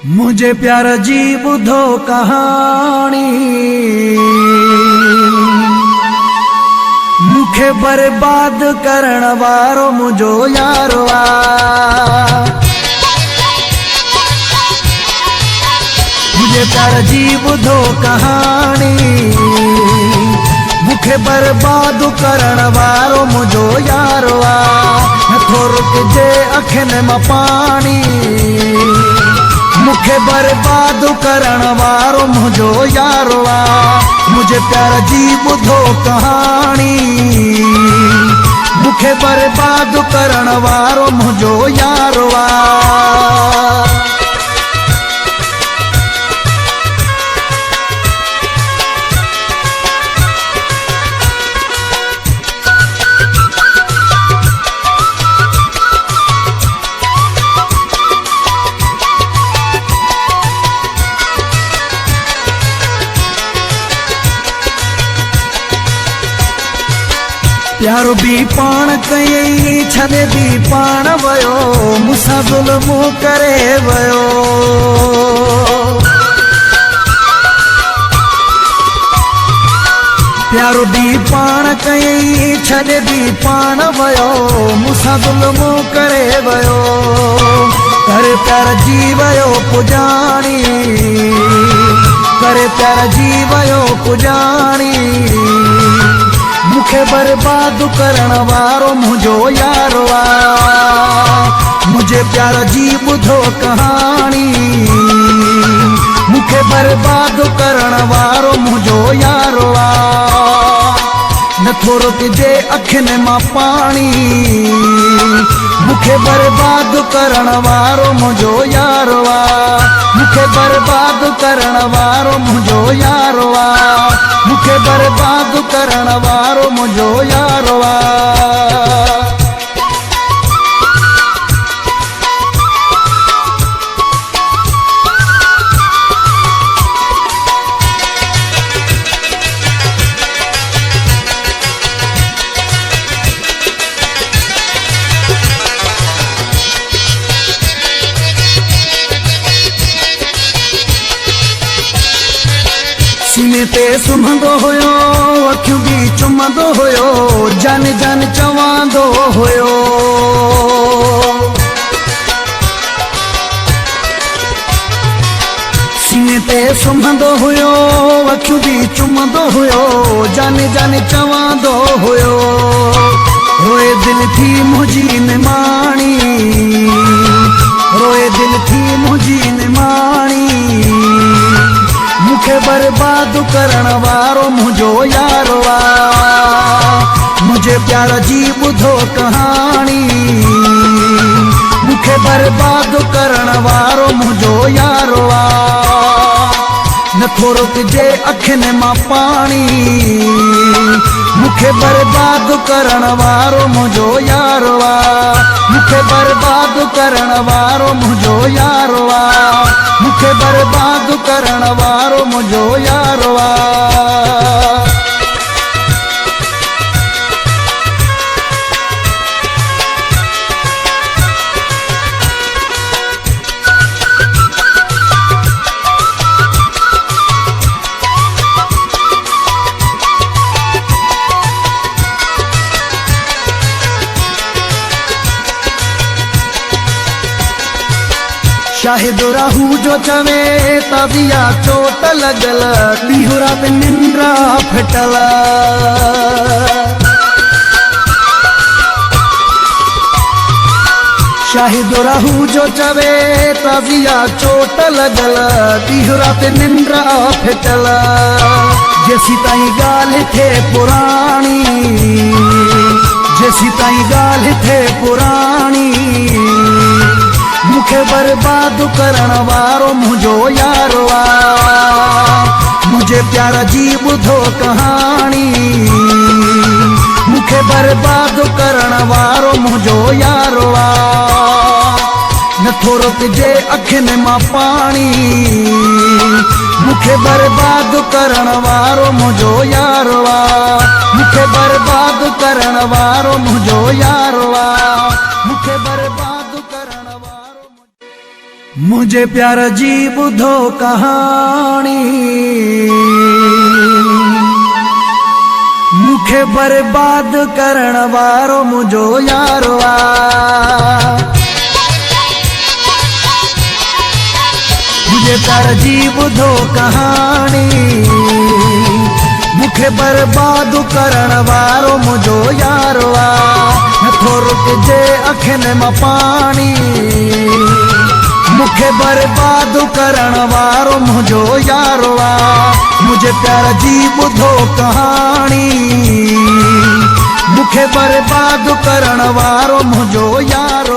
मुझे प्यार जी बुधो कहानी, मुखे बर्बाद करण वारो मुझो यारवा। मुझे प्यार जी बुधो कहानी, मुखे बर्बाद करण वारो मुझो यारवा। नथो रुकजे अखियुनि मां पानी, मुखे बर्बाद करण वारो मुझो यारवा। मुझे प्यार जी बुधो कहानी, मुखे बर्बाद करण वारो मुझो यारवा। प्यारो भी पाण कई छॾे भी पाण वयो, मूंसां ज़ुल्म करे वयो। प्यारो भी पाण कई छॾे भी पाण वयो, मूंसां ज़ुल्म करे वयो। करे प्यार जी वयो पुजाणी, करे प्यार जी वयो पुजाणी। मुखे बर्बाद करण वारो मुझो यारवा। मुझे प्यार जी बुधो कहानी, मुखे बर्बाद करण वारो मुझो यारवा। नथो रुकजे अखियुनि मां पानी, मुखे बर्बाद करण वारो मुझो यारवा। मुखे बर्बाद करण वारो मुझो यारवा। मुखे बर्बाद करण वारो मुझो यारवा। सीने ते सुम्हंदो हुयो, अखियूं भी चुमंदो हुयो, जन जन चवंदो हुयो। सीने ते सुम्हंदो हुयो, अखियूं भी चुमंदो हुयो, जन जन चवंदो हुयो। रोए दिल थी मुंहिंजी निमाणी, रोए दिल थी मुंहिंजी निमाणी। मुखे बर्बाद करण वारो मुझो यारवा। मुझे प्यार जी बुधो कहानी, मुखे बर्बाद करण वारो मुझो यारवा। नथो रुकजे अखियुनि मां पानी, मुखे बर्बाद करण वारो मुझो यारवा। मुखे बर्बाद करण वारो मुझो यारवा। मुखे बर्बाद करण वारो मुझो यारवा। शाहिद राहू जो चवे तबिया चोट लगल, ॾींहुं राति निंड फिटल। शाहिद राहू जो चवे तबिया चोट लगल, ॾींहुं राति निंड फिटल। जेसी ताईं ॻाल्हि थे पुराणी, जेसी ताईं ॻाल्हि थे पुराणी। मुखे बर्बाद करण वारो मुझो यारवा। मुझे प्यार जी बुधो कहानी, मुखे बर्बाद करण वारो मुझो यारवा। नथो रुकजे अखियुनि मां पानी, मुखे बर्बाद करण वारो मुझो यारवा। मुखे बर्बाद करण वारो मुझो यारवा। मुखे बर्बाद करण वारो। मुझे प्यार जी ॿुधो कहानी, मुखे बर्बाद करण वारो मुझो यारो आ। मुझे प्यार जी ॿुधो कहानी, मुखे बर्बाद करण वारो मुझो यारो आ। नथो रुकजे अखियुनि मां पानी, मुखे बर्बाद करण वारो मुझो यारो आ। मुझे प्यार जी ॿुधो कहानी, मुखे बर्बाद करण वारो मुझो यारो